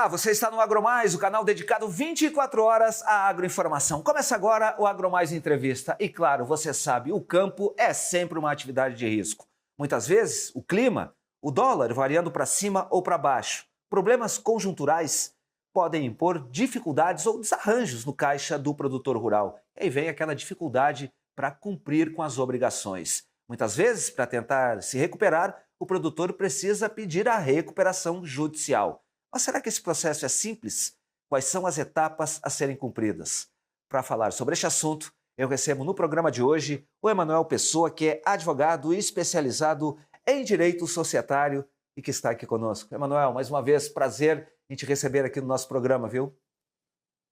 Olá, você está no AgroMais, o canal dedicado 24 horas à agroinformação. Começa agora o AgroMais Entrevista. E claro, você sabe, o campo é sempre uma atividade de risco. Muitas vezes, o clima, o dólar variando para cima ou para baixo, problemas conjunturais podem impor dificuldades ou desarranjos no caixa do produtor rural. E aí vem aquela dificuldade para cumprir com as obrigações. Muitas vezes, para tentar se recuperar, o produtor precisa pedir a recuperação judicial. Mas será que esse processo é simples? Quais são as etapas a serem cumpridas? Para falar sobre este assunto, eu recebo no programa de hoje o Emanuel Pessoa, que é advogado especializado em direito societário e que está aqui conosco. Emanuel, mais uma vez, prazer em te receber aqui no nosso programa, viu?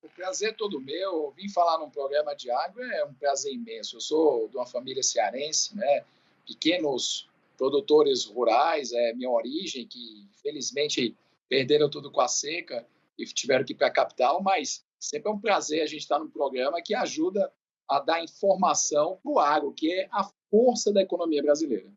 O prazer é todo meu. Vim falar num programa de agro é um prazer imenso. Eu sou de uma família cearense, né? Pequenos produtores rurais, é minha origem, que felizmente perderam tudo com a seca e tiveram que ir para a capital, mas sempre é um prazer a gente estar num programa que ajuda a dar informação para o agro, que é a força da economia brasileira.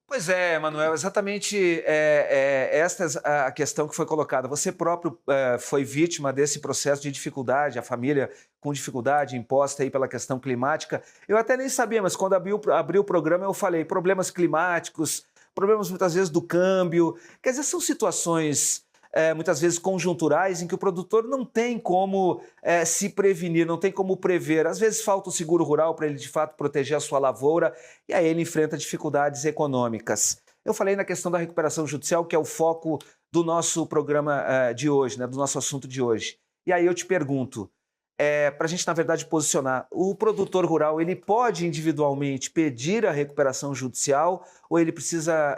Pois é, Manuel, exatamente esta é a questão que foi colocada. Você próprio foi vítima desse processo de dificuldade, a família com dificuldade imposta aí pela questão climática. Eu até nem sabia, mas quando abri o programa eu falei problemas climáticos, problemas muitas vezes do câmbio. Quer dizer, são situações muitas vezes conjunturais em que o produtor não tem como se prevenir, não tem como prever. Às vezes falta o seguro rural para ele de fato proteger a sua lavoura e aí ele enfrenta dificuldades econômicas. Eu falei na questão da recuperação judicial, que é o foco do nosso programa de hoje, né, do nosso assunto de hoje. E aí eu te pergunto, para a gente, na verdade, posicionar, o produtor rural, ele pode individualmente pedir a recuperação judicial ou ele precisa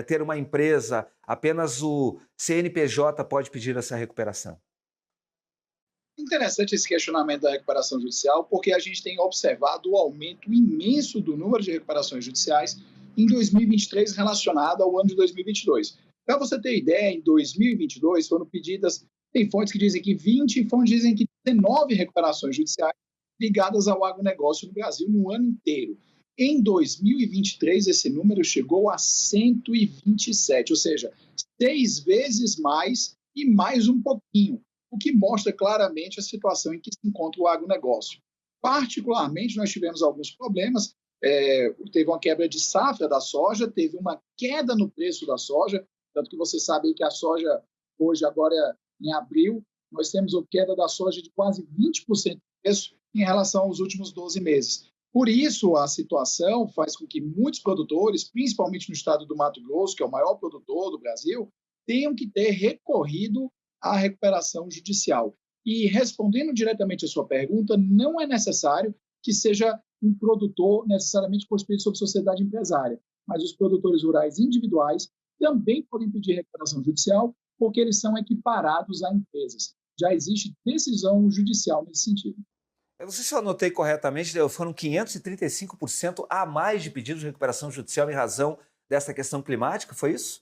ter uma empresa, apenas o CNPJ pode pedir essa recuperação? Interessante esse questionamento da recuperação judicial, porque a gente tem observado o aumento imenso do número de recuperações judiciais em 2023 relacionado ao ano de 2022. Para você ter ideia, em 2022 foram pedidas, tem fontes que dizem que 20 e fontes dizem que 19 recuperações judiciais ligadas ao agronegócio no Brasil no ano inteiro. Em 2023, esse número chegou a 127, ou seja, 6 vezes mais e mais um pouquinho, o que mostra claramente a situação em que se encontra o agronegócio. Particularmente, nós tivemos alguns problemas, teve uma quebra de safra da soja, teve uma queda no preço da soja, tanto que você sabe que a soja, hoje, agora em abril, nós temos uma queda da soja de quase 20% do preço em relação aos últimos 12 meses. Por isso, a situação faz com que muitos produtores, principalmente no estado do Mato Grosso, que é o maior produtor do Brasil, tenham que ter recorrido à recuperação judicial. E respondendo diretamente a sua pergunta, não é necessário que seja um produtor necessariamente constituído sob sociedade empresária, mas os produtores rurais individuais também podem pedir recuperação judicial porque eles são equiparados a empresas. Já existe decisão judicial nesse sentido. Eu não sei se eu anotei corretamente, foram 535% a mais de pedidos de recuperação judicial em razão dessa questão climática, foi isso?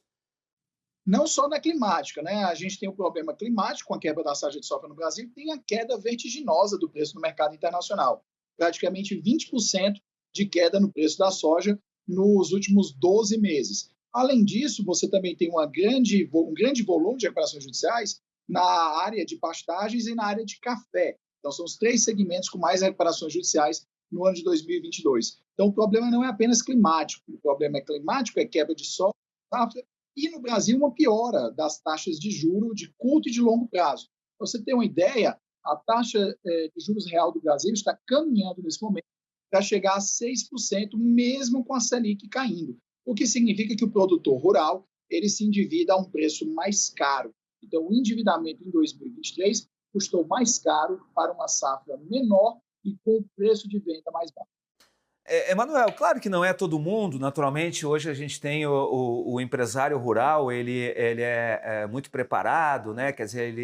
Não só na climática, né? A gente tem o problema climático com a quebra da soja de soja no Brasil e tem a queda vertiginosa do preço no mercado internacional. Praticamente 20% de queda no preço da soja nos últimos 12 meses. Além disso, você também tem um grande volume de recuperações judiciais na área de pastagens e na área de café. Então, são os 3 segmentos com mais recuperações judiciais no ano de 2022. Então, o problema não é apenas climático. O problema é climático, é quebra de soja, safra, e no Brasil uma piora das taxas de juros de curto e de longo prazo. Para você ter uma ideia, a taxa de juros real do Brasil está caminhando nesse momento para chegar a 6%, mesmo com a Selic caindo, o que significa que o produtor rural ele se endivida a um preço mais caro. Então, o endividamento em 2023 custou mais caro para uma safra menor e com o preço de venda mais baixo. Emanuel, claro que não é todo mundo, naturalmente, hoje a gente tem o empresário rural, ele é muito preparado, né? Quer dizer,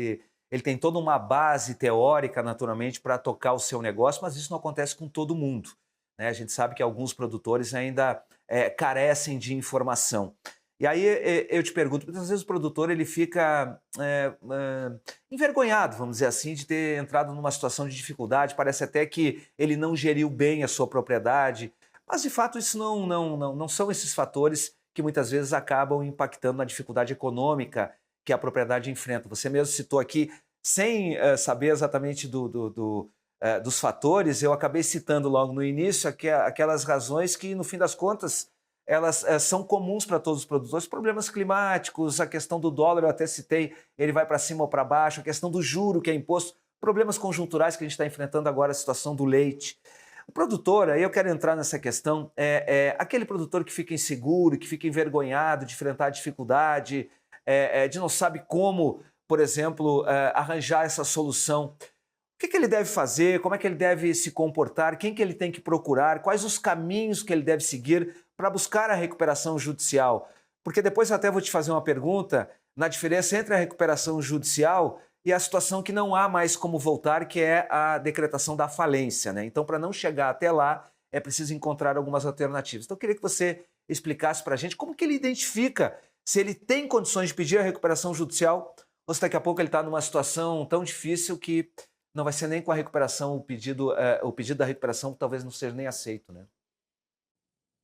ele tem toda uma base teórica, naturalmente, para tocar o seu negócio, mas isso não acontece com todo mundo, né? A gente sabe que alguns produtores ainda carecem de informação. E aí eu te pergunto, muitas vezes o produtor ele fica envergonhado, vamos dizer assim, de ter entrado numa situação de dificuldade, parece até que ele não geriu bem a sua propriedade, mas de fato isso não são esses fatores que muitas vezes acabam impactando na dificuldade econômica que a propriedade enfrenta. Você mesmo citou aqui, sem saber exatamente dos fatores, eu acabei citando logo no início aquelas razões que, no fim das contas, elas são comuns para todos os produtores. Problemas climáticos, a questão do dólar, eu até citei, ele vai para cima ou para baixo, a questão do juro que é imposto, problemas conjunturais que a gente está enfrentando agora, a situação do leite. O produtor, aí eu quero entrar nessa questão, aquele produtor que fica inseguro, que fica envergonhado de enfrentar a dificuldade, de não sabe como, por exemplo, arranjar essa solução. O que ele deve fazer? Como é que ele deve se comportar? Quem que ele tem que procurar? Quais os caminhos que ele deve seguir para buscar a recuperação judicial? Porque depois eu até vou te fazer uma pergunta na diferença entre a recuperação judicial e a situação que não há mais como voltar, que é a decretação da falência, né? Então, para não chegar até lá, é preciso encontrar algumas alternativas. Então, eu queria que você explicasse para a gente como que ele identifica se ele tem condições de pedir a recuperação judicial ou se daqui a pouco ele está numa situação tão difícil que não vai ser nem com a recuperação o pedido da recuperação talvez não seja nem aceito, né?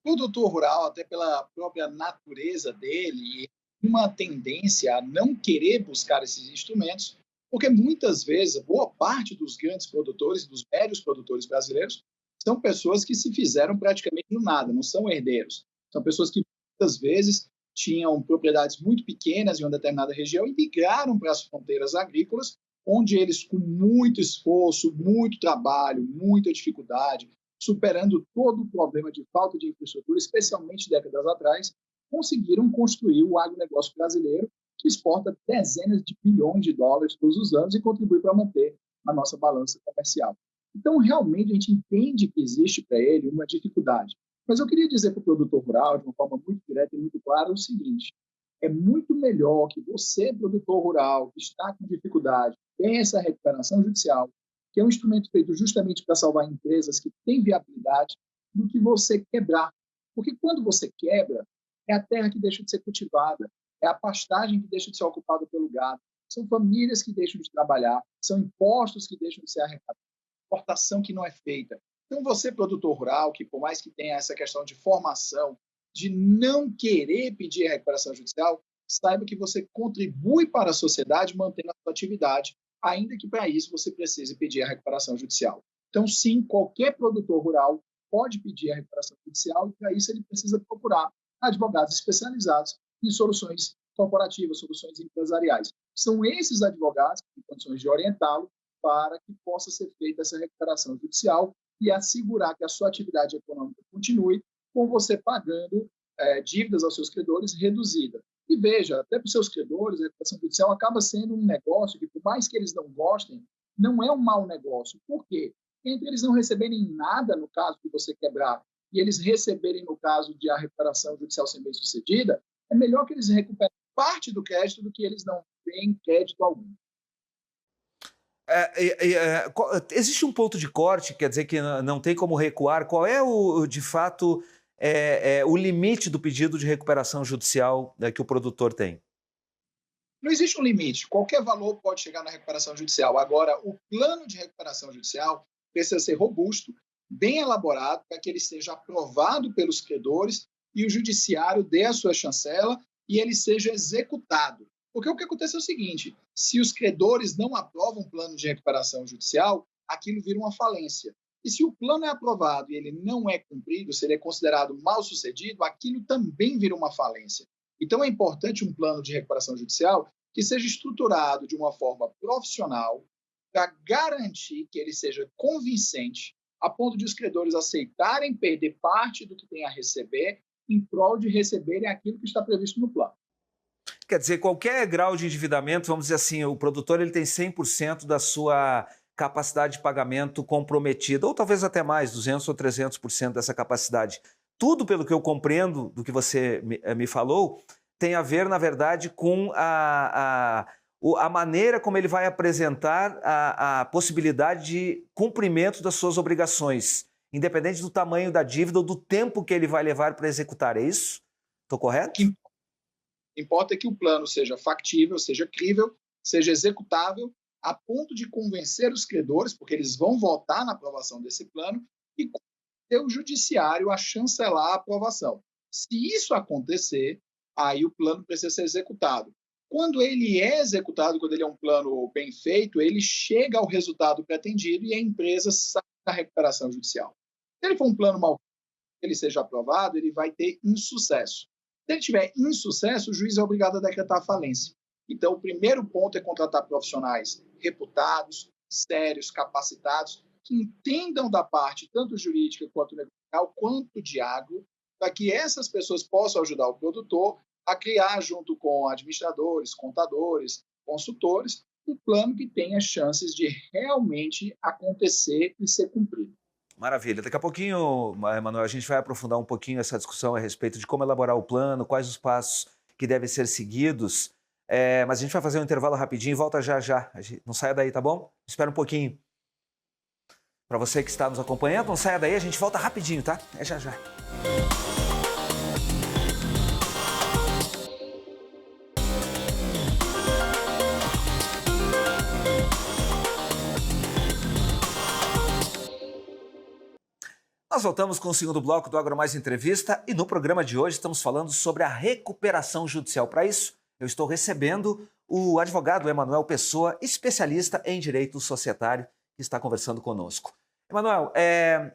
O produtor rural, até pela própria natureza dele, uma tendência a não querer buscar esses instrumentos, porque muitas vezes, boa parte dos grandes produtores, dos médios produtores brasileiros, são pessoas que se fizeram praticamente do nada, não são herdeiros. São pessoas que muitas vezes tinham propriedades muito pequenas em uma determinada região e migraram para as fronteiras agrícolas, onde eles, com muito esforço, muito trabalho, muita dificuldade, superando todo o problema de falta de infraestrutura, especialmente décadas atrás, conseguiram construir o agronegócio brasileiro, que exporta dezenas de bilhões de dólares todos os anos e contribui para manter a nossa balança comercial. Então, realmente, a gente entende que existe para ele uma dificuldade. Mas eu queria dizer para o produtor rural, de uma forma muito direta e muito clara, o seguinte: é muito melhor que você, produtor rural, que está com dificuldade, tenha essa recuperação judicial, que é um instrumento feito justamente para salvar empresas que têm viabilidade, do que você quebrar. Porque quando você quebra, é a terra que deixa de ser cultivada, é a pastagem que deixa de ser ocupada pelo gado, são famílias que deixam de trabalhar, são impostos que deixam de ser arrecadados, exportação que não é feita. Então, você, produtor rural, que por mais que tenha essa questão de formação, de não querer pedir a recuperação judicial, saiba que você contribui para a sociedade mantendo a sua atividade, ainda que para isso você precise pedir a recuperação judicial. Então, sim, qualquer produtor rural pode pedir a recuperação judicial e, para isso, ele precisa procurar advogados especializados em soluções corporativas, soluções empresariais. São esses advogados que têm condições de orientá-lo para que possa ser feita essa recuperação judicial e assegurar que a sua atividade econômica continue com você pagando dívidas aos seus credores reduzida. E veja, até para os seus credores, a recuperação judicial acaba sendo um negócio que, por mais que eles não gostem, não é um mau negócio. Por quê? Entre eles não receberem nada no caso de você quebrar e eles receberem no caso de a recuperação judicial ser bem sucedida, é melhor que eles recuperem parte do crédito do que eles não têm crédito algum. Existe um ponto de corte, quer dizer que não tem como recuar. Qual é, de fato, o limite do pedido de recuperação judicial que o produtor tem? Não existe um limite. Qualquer valor pode chegar na recuperação judicial. Agora, o plano de recuperação judicial precisa ser robusto, bem elaborado, para que ele seja aprovado pelos credores e o judiciário dê a sua chancela e ele seja executado. Porque o que acontece é o seguinte: se os credores não aprovam o plano de recuperação judicial, aquilo vira uma falência. E se o plano é aprovado e ele não é cumprido, se ele é considerado mal sucedido, aquilo também vira uma falência. Então é importante um plano de recuperação judicial que seja estruturado de uma forma profissional para garantir que ele seja convincente a ponto de os credores aceitarem perder parte do que tem a receber em prol de receberem aquilo que está previsto no plano. Quer dizer, qualquer grau de endividamento, vamos dizer assim, o produtor ele tem 100% da sua capacidade de pagamento comprometida, ou talvez até mais, 200 ou 300% dessa capacidade. Tudo, pelo que eu compreendo do que você me falou, tem a ver, na verdade, com a maneira como ele vai apresentar a possibilidade de cumprimento das suas obrigações, independente do tamanho da dívida ou do tempo que ele vai levar para executar. É isso? Estou correto? O que importa é que o plano seja factível, seja crível, seja executável, a ponto de convencer os credores, porque eles vão votar na aprovação desse plano, e convencer o judiciário a chancelar a aprovação. Se isso acontecer, aí o plano precisa ser executado. Quando ele é executado, quando ele é um plano bem feito, ele chega ao resultado pretendido e a empresa sai da recuperação judicial. Se ele for um plano mal ele seja aprovado, ele vai ter insucesso. Se ele tiver insucesso, o juiz é obrigado a decretar falência. Então, o primeiro ponto é contratar profissionais reputados, sérios, capacitados, que entendam da parte tanto jurídica quanto legal, quanto de agro, para que essas pessoas possam ajudar o produtor a criar, junto com administradores, contadores, consultores, um plano que tenha chances de realmente acontecer e ser cumprido. Maravilha. Daqui a pouquinho, Emanuel, a gente vai aprofundar um pouquinho essa discussão a respeito de como elaborar o plano, quais os passos que devem ser seguidos. Mas a gente vai fazer um intervalo rapidinho e volta já já. Não saia daí, tá bom? Espera um pouquinho. Para você que está nos acompanhando, não saia daí, a gente volta rapidinho, tá? É já já. Nós voltamos com o segundo bloco do Agro Mais Entrevista e no programa de hoje estamos falando sobre a recuperação judicial. Para isso, eu estou recebendo o advogado Emanuel Pessoa, especialista em direito societário, que está conversando conosco. Emanuel,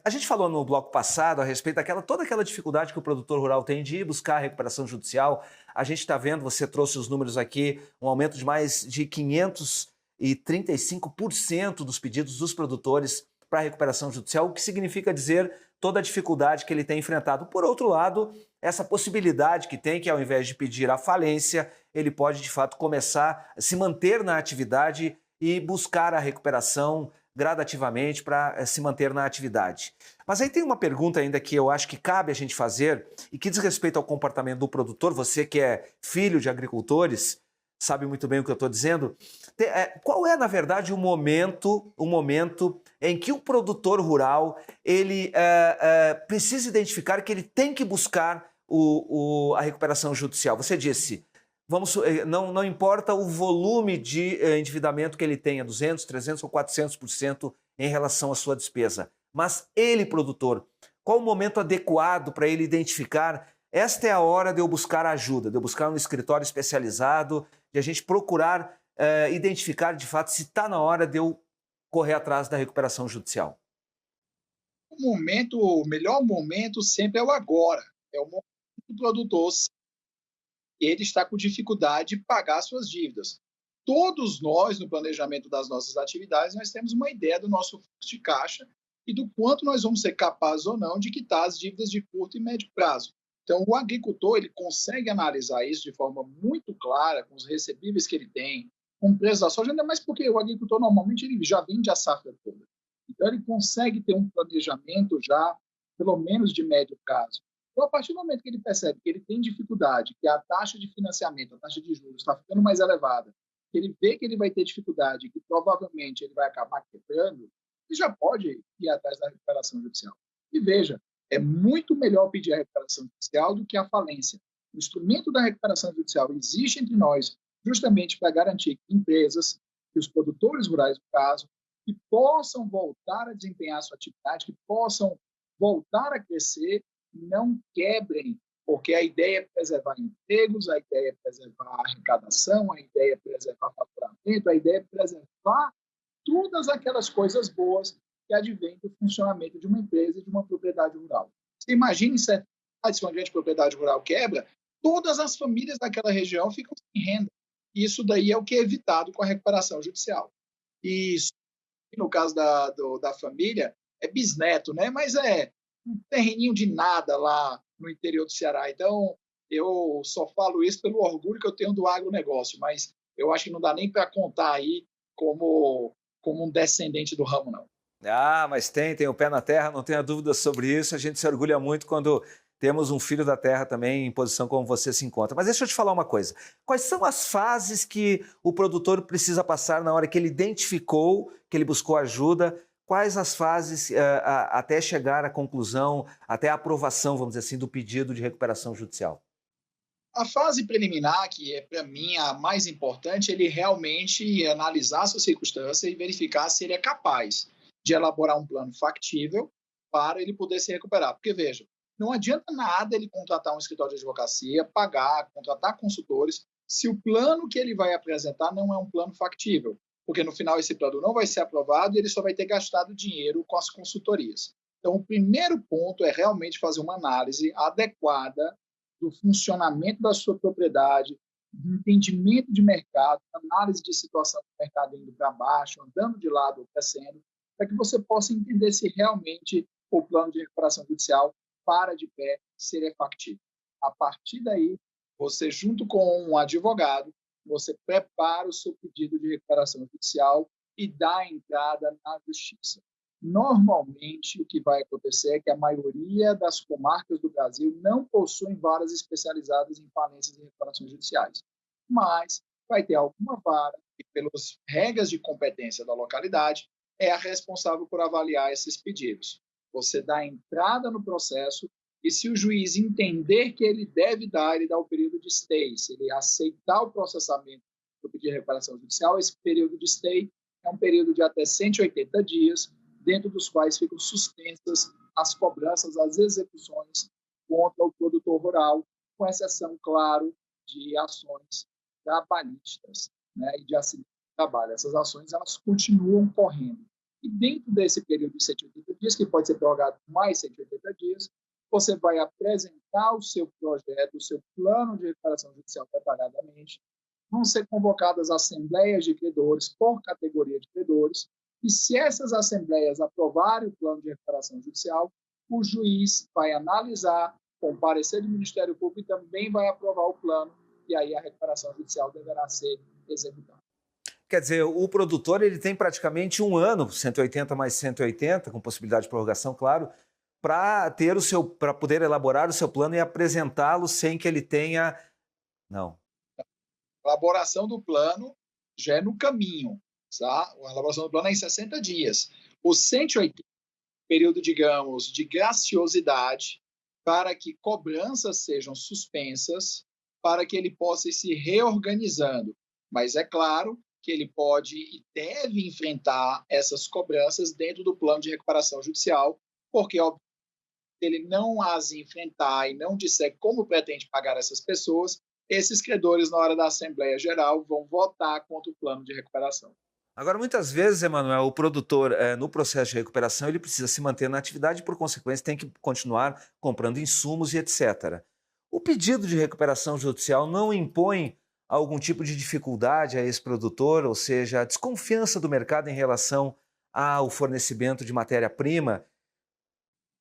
a gente falou no bloco passado a respeito toda aquela dificuldade que o produtor rural tem de ir buscar a recuperação judicial. A gente está vendo, você trouxe os números aqui, um aumento de mais de 535% dos pedidos dos produtores para a recuperação judicial, o que significa dizer toda a dificuldade que ele tem enfrentado. Por outro lado, essa possibilidade que tem, que ao invés de pedir a falência, ele pode de fato começar a se manter na atividade e buscar a recuperação gradativamente para se manter na atividade. Mas aí tem uma pergunta ainda que eu acho que cabe a gente fazer e que diz respeito ao comportamento do produtor. Você que é filho de agricultores, sabe muito bem o que eu estou dizendo. Qual é, na verdade, o momento em que o produtor rural ele precisa identificar que ele tem que buscar a recuperação judicial? Você disse, não importa o volume de endividamento que ele tenha, 200, 300 ou 400% em relação à sua despesa, mas ele, produtor, qual o momento adequado para ele identificar esta é a hora de eu buscar ajuda, de eu buscar um escritório especializado, de a gente procurar identificar de fato se está na hora de eu correr atrás da recuperação judicial? O melhor momento sempre é o agora. É o momento que o produtor ele está com dificuldade de pagar suas dívidas. Todos nós, no planejamento das nossas atividades, nós temos uma ideia do nosso fluxo de caixa e do quanto nós vamos ser capazes ou não de quitar as dívidas de curto e médio prazo. Então, o agricultor ele consegue analisar isso de forma muito clara, com os recebíveis que ele tem, com o preço da soja, ainda mais porque o agricultor normalmente ele já vende a safra toda. Então, ele consegue ter um planejamento já, pelo menos de médio prazo. Então, a partir do momento que ele percebe que ele tem dificuldade, que a taxa de financiamento, a taxa de juros está ficando mais elevada, que ele vê que ele vai ter dificuldade, que provavelmente ele vai acabar quebrando, ele já pode ir atrás da recuperação judicial. E veja, é muito melhor pedir a recuperação judicial do que a falência. O instrumento da recuperação judicial existe entre nós justamente para garantir que empresas, que os produtores rurais, no caso, que possam voltar a desempenhar a sua atividade, que possam voltar a crescer, não quebrem, porque a ideia é preservar empregos, a ideia é preservar a arrecadação, a ideia é preservar faturamento, a ideia é preservar todas aquelas coisas boas que advém do funcionamento de uma empresa e de uma propriedade rural. Você imagine se a grande propriedade rural quebra, todas as famílias daquela região ficam sem renda. Isso daí é o que é evitado com a recuperação judicial. E isso, no caso da família, é bisneto, né? Mas é um terreninho de nada lá no interior do Ceará. Então, eu só falo isso pelo orgulho que eu tenho do agronegócio, mas eu acho que não dá nem para contar aí como um descendente do ramo, não. Ah, mas tem o pé na terra, não tenha dúvida sobre isso. A gente se orgulha muito quando temos um filho da terra também em posição como você se encontra. Mas deixa eu te falar uma coisa. Quais são as fases que o produtor precisa passar na hora que ele identificou, que ele buscou ajuda? Quais as fases até chegar à conclusão, até a aprovação, vamos dizer assim, do pedido de recuperação judicial? A fase preliminar, que é para mim a mais importante, ele realmente analisar a sua circunstância e verificar se ele é capaz de elaborar um plano factível para ele poder se recuperar. Porque, veja, não adianta nada ele contratar um escritório de advocacia, pagar, contratar consultores, se o plano que ele vai apresentar não é um plano factível, porque no final esse plano não vai ser aprovado e ele só vai ter gastado dinheiro com as consultorias. Então, o primeiro ponto é realmente fazer uma análise adequada do funcionamento da sua propriedade, do entendimento de mercado, análise de situação do mercado indo para baixo, andando de lado ou crescendo, para que você possa entender se realmente o plano de recuperação judicial para de pé, se ele é factível. A partir daí, você, junto com um advogado, você prepara o seu pedido de recuperação judicial e dá entrada na justiça. Normalmente, o que vai acontecer é que a maioria das comarcas do Brasil não possuem varas especializadas em falências e recuperações judiciais, mas vai ter alguma vara que, pelas regras de competência da localidade, é a responsável por avaliar esses pedidos. Você dá entrada no processo e, se o juiz entender que ele deve dar, ele dá o período de stay. Se ele aceitar o processamento do pedido de recuperação judicial, esse período de stay é um período de até 180 dias, dentro dos quais ficam suspensas as cobranças, as execuções contra o produtor rural, com exceção, claro, de ações trabalhistas, né, e de acidente de trabalho. Essas ações elas continuam correndo. E dentro desse período de 180 dias, que pode ser prorrogado por mais 180 dias, você vai apresentar o seu projeto, o seu plano de recuperação judicial detalhadamente, vão ser convocadas assembleias de credores por categoria de credores, e se essas assembleias aprovarem o plano de recuperação judicial, o juiz vai analisar, com parecer do Ministério Público, e também vai aprovar o plano, e aí a recuperação judicial deverá ser executada. Quer dizer, o produtor ele tem praticamente um ano, 180 mais 180, com possibilidade de prorrogação, claro, para poder elaborar o seu plano e apresentá-lo sem que ele tenha... Não. A elaboração do plano já é no caminho. Tá? A elaboração do plano é em 60 dias. Os 180, período, digamos, de graciosidade, para que cobranças sejam suspensas, para que ele possa ir se reorganizando. Mas é claro que ele pode e deve enfrentar essas cobranças dentro do plano de recuperação judicial, porque, obviamente, se ele não as enfrentar e não disser como pretende pagar essas pessoas, esses credores, na hora da Assembleia Geral, vão votar contra o plano de recuperação. Agora, muitas vezes, Emanuel, o produtor, no processo de recuperação, ele precisa se manter na atividade e, por consequência, tem que continuar comprando insumos e etc. O pedido de recuperação judicial não impõe algum tipo de dificuldade a esse produtor, ou seja, a desconfiança do mercado em relação ao fornecimento de matéria-prima?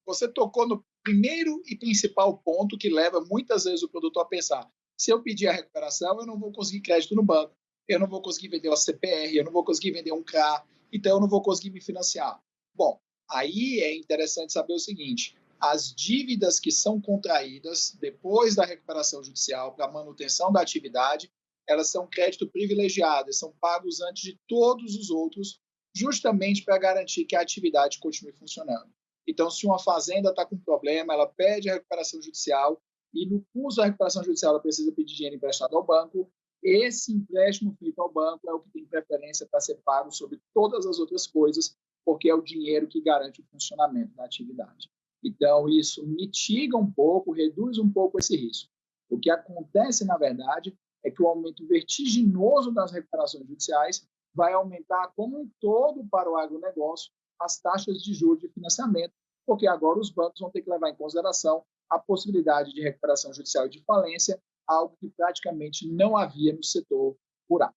Você tocou no primeiro e principal ponto que leva muitas vezes o produtor a pensar: se eu pedir a recuperação, eu não vou conseguir crédito no banco, eu não vou conseguir vender uma CPR, eu não vou conseguir vender um CRA, então eu não vou conseguir me financiar. Bom, aí é interessante saber o seguinte: as dívidas que são contraídas depois da recuperação judicial para manutenção da atividade, elas são crédito privilegiado, são pagos antes de todos os outros, justamente para garantir que a atividade continue funcionando. Então, se uma fazenda está com problema, ela pede a recuperação judicial e, no curso da recuperação judicial, ela precisa pedir dinheiro emprestado ao banco. Esse empréstimo feito ao banco é o que tem preferência para ser pago sobre todas as outras coisas, porque é o dinheiro que garante o funcionamento da atividade. Então, isso mitiga um pouco, reduz um pouco esse risco. O que acontece, na verdade, é que o aumento vertiginoso das recuperações judiciais vai aumentar como um todo para o agronegócio as taxas de juros de financiamento, porque agora os bancos vão ter que levar em consideração a possibilidade de recuperação judicial e de falência, algo que praticamente não havia no setor rural.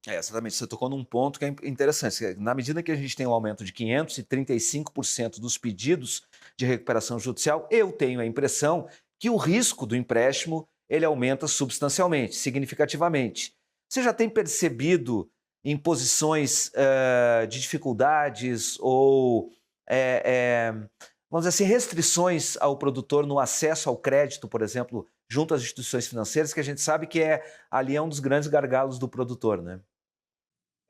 Exatamente, você tocou num ponto que é interessante. Na medida que a gente tem um aumento de 535% dos pedidos de recuperação judicial, eu tenho a impressão que o risco do empréstimo ele aumenta substancialmente, significativamente. Você já tem percebido em posições de dificuldades ou, vamos dizer assim, restrições ao produtor no acesso ao crédito, por exemplo, junto às instituições financeiras, que a gente sabe que ali é um dos grandes gargalos do produtor, né?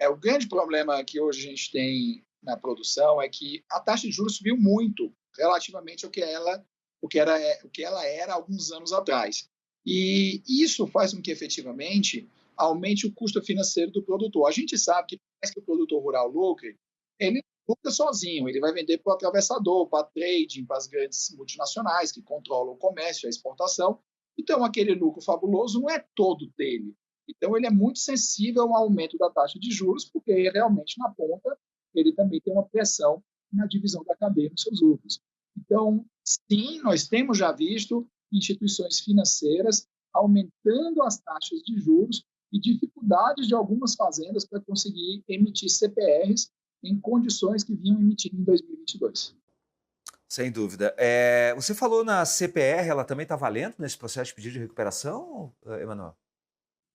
O grande problema que hoje a gente tem na produção é que a taxa de juros subiu muito relativamente ao que ela era há alguns anos atrás. E isso faz com que, efetivamente, aumente o custo financeiro do produtor. A gente sabe que, por mais que o produtor rural lucre, ele não lucra sozinho, ele vai vender para o atravessador, para a trading, para as grandes multinacionais que controlam o comércio, a exportação. Então, aquele lucro fabuloso não é todo dele. Então, ele é muito sensível ao aumento da taxa de juros, porque realmente, na ponta, ele também tem uma pressão na divisão da cadeia nos seus lucros. Então, sim, nós temos já visto instituições financeiras aumentando as taxas de juros e dificuldades de algumas fazendas para conseguir emitir CPRs em condições que vinham emitindo em 2022. Sem dúvida. Você falou na CPR, ela também está valendo nesse processo de pedido de recuperação, Emanuel?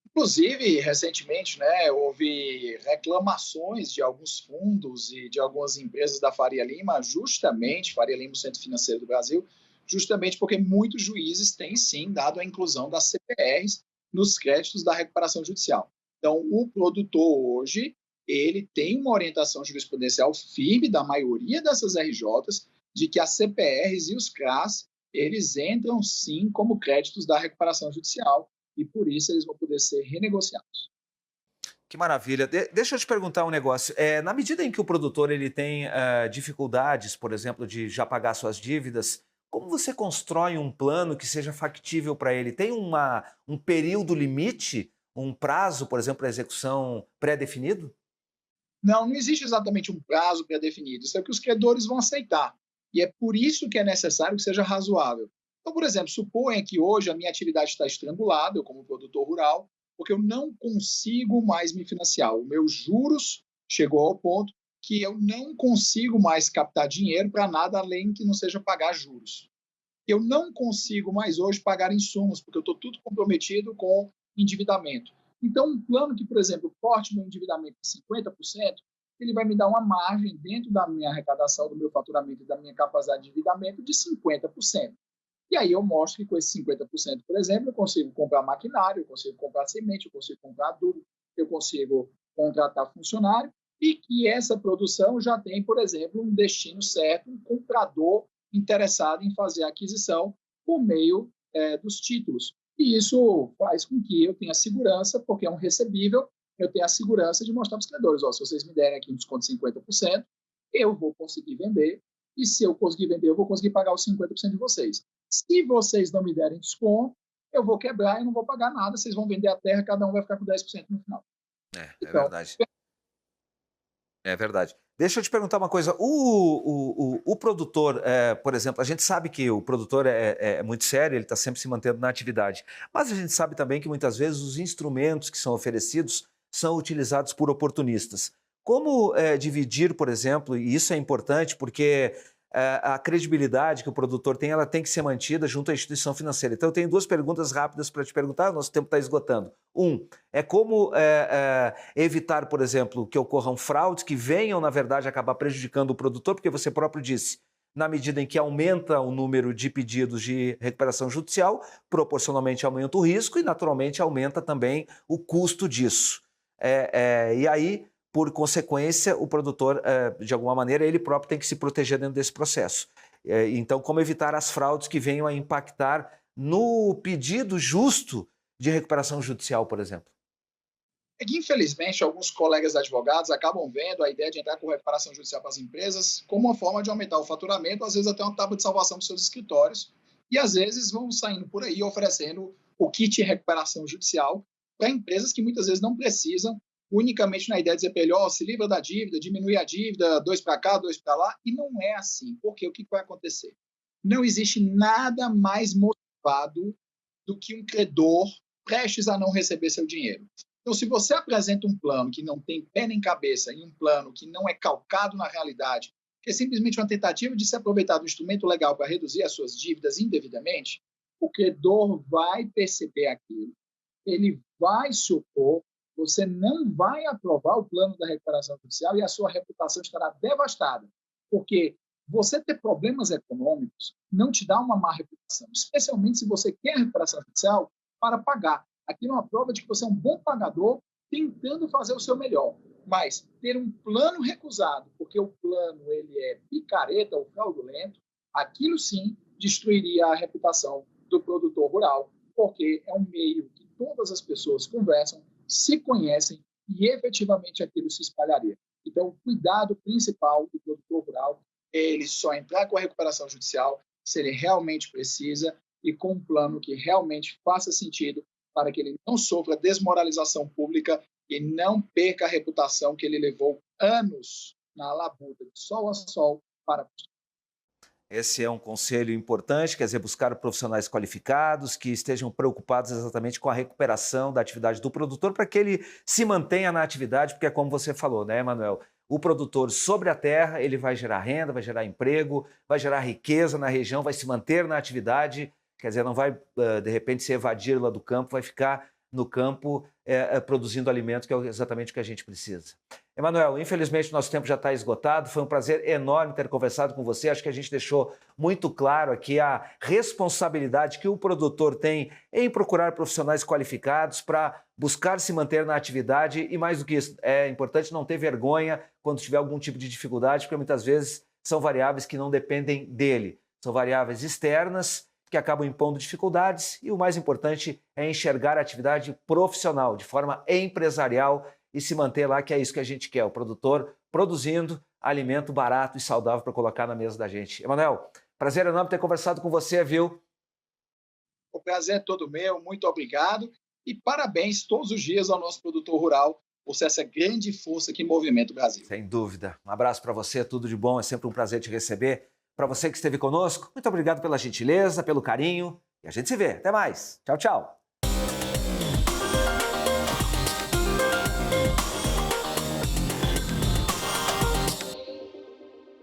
Inclusive, recentemente, né, houve reclamações de alguns fundos e de algumas empresas da Faria Lima, justamente, Faria Lima, o Centro Financeiro do Brasil, justamente porque muitos juízes têm, sim, dado a inclusão das CPRs nos créditos da recuperação judicial. Então, o produtor hoje, ele tem uma orientação jurisprudencial firme da maioria dessas RJs de que as CPRs e os CRAs, eles entram, sim, como créditos da recuperação judicial, e por isso eles vão poder ser renegociados. Que maravilha. Deixa eu te perguntar um negócio. Na medida em que o produtor ele tem dificuldades, por exemplo, de já pagar suas dívidas, como você constrói um plano que seja factível para ele? Tem um período limite, um prazo, por exemplo, para execução pré-definido? Não, não existe exatamente um prazo pré-definido, isso é o que os credores vão aceitar. E é por isso que é necessário que seja razoável. Então, por exemplo, suponha que hoje a minha atividade está estrangulada, eu como produtor rural, porque eu não consigo mais me financiar. Os meus juros chegou ao ponto que eu não consigo mais captar dinheiro para nada além que não seja pagar juros. Eu não consigo mais hoje pagar insumos, porque eu estou tudo comprometido com endividamento. Então, um plano que, por exemplo, corte meu endividamento em 50%, ele vai me dar uma margem dentro da minha arrecadação, do meu faturamento e da minha capacidade de endividamento de 50%. E aí eu mostro que com esses 50%, por exemplo, eu consigo comprar maquinário, eu consigo comprar semente, eu consigo comprar adubo, eu consigo contratar funcionário e que essa produção já tem, por exemplo, um destino certo, um comprador interessado em fazer a aquisição por meio dos títulos. E isso faz com que eu tenha segurança, porque é um recebível, eu tenho a segurança de mostrar para os credores, se vocês me derem aqui um desconto de 50%, eu vou conseguir vender, e se eu conseguir vender, eu vou conseguir pagar os 50% de vocês. Se vocês não me derem desconto, eu vou quebrar e não vou pagar nada, vocês vão vender a terra, cada um vai ficar com 10% no final. É Então, verdade. É verdade. Deixa eu te perguntar uma coisa. O produtor, por exemplo, a gente sabe que o produtor é muito sério, ele está sempre se mantendo na atividade. Mas a gente sabe também que muitas vezes os instrumentos que são oferecidos são utilizados por oportunistas. Como dividir, por exemplo, e isso é importante porque a credibilidade que o produtor tem, ela tem que ser mantida junto à instituição financeira. Então, eu tenho duas perguntas rápidas para te perguntar, nosso tempo está esgotando. É como evitar, por exemplo, que ocorram fraudes que venham, na verdade, acabar prejudicando o produtor, porque você próprio disse, na medida em que aumenta o número de pedidos de recuperação judicial, proporcionalmente aumenta o risco e, naturalmente, aumenta também o custo disso. E aí, por consequência, o produtor, de alguma maneira, ele próprio tem que se proteger dentro desse processo. Então, como evitar as fraudes que venham a impactar no pedido justo de recuperação judicial, por exemplo? é que, infelizmente, alguns colegas advogados acabam vendo a ideia de entrar com recuperação judicial para as empresas como uma forma de aumentar o faturamento, às vezes até uma tábua de salvação para os seus escritórios, e às vezes vão saindo por aí oferecendo o kit de recuperação judicial para empresas que muitas vezes não precisam, unicamente na ideia de dizer para ele, se livra da dívida, diminui a dívida, 2 para cá, 2 para lá, e não é assim, porque o que vai acontecer? Não existe nada mais motivado do que um credor prestes a não receber seu dinheiro. Então, se você apresenta um plano que não tem pé nem cabeça e um plano que não é calcado na realidade, que é simplesmente uma tentativa de se aproveitar do instrumento legal para reduzir as suas dívidas indevidamente, o credor vai perceber aquilo, ele vai se opor, você não vai aprovar o plano da recuperação judicial e a sua reputação estará devastada, porque você ter problemas econômicos não te dá uma má reputação, especialmente se você quer recuperação judicial para pagar. Aquilo é uma prova de que você é um bom pagador tentando fazer o seu melhor. Mas ter um plano recusado, porque o plano ele é picareta ou fraudulento, aquilo sim destruiria a reputação do produtor rural, porque é um meio que todas as pessoas conversam, se conhecem e efetivamente aquilo se espalharia. Então, o cuidado principal do produtor rural é ele só entrar com a recuperação judicial se ele realmente precisa e com um plano que realmente faça sentido para que ele não sofra desmoralização pública e não perca a reputação que ele levou anos na labuta, de sol a sol, para. Esse é um conselho importante, quer dizer, buscar profissionais qualificados que estejam preocupados exatamente com a recuperação da atividade do produtor para que ele se mantenha na atividade, porque é como você falou, né, Emanuel? O produtor sobre a terra, ele vai gerar renda, vai gerar emprego, vai gerar riqueza na região, vai se manter na atividade, quer dizer, não vai, de repente, se evadir lá do campo, vai ficar no campo produzindo alimento, que é exatamente o que a gente precisa. Emanuel, infelizmente nosso tempo já está esgotado, foi um prazer enorme ter conversado com você, acho que a gente deixou muito claro aqui a responsabilidade que o produtor tem em procurar profissionais qualificados para buscar se manter na atividade e, mais do que isso, é importante não ter vergonha quando tiver algum tipo de dificuldade, porque muitas vezes são variáveis que não dependem dele, são variáveis externas que acabam impondo dificuldades e o mais importante é enxergar a atividade profissional, de forma empresarial e se manter lá, que é isso que a gente quer, o produtor produzindo alimento barato e saudável para colocar na mesa da gente. Emanuel, prazer enorme ter conversado com você, viu? O prazer é todo meu, muito obrigado e parabéns todos os dias ao nosso produtor rural por ser essa grande força que movimenta o Brasil. Sem dúvida. Um abraço para você, tudo de bom, é sempre um prazer te receber. Para você que esteve conosco, muito obrigado pela gentileza, pelo carinho e a gente se vê. Até mais. Tchau, tchau.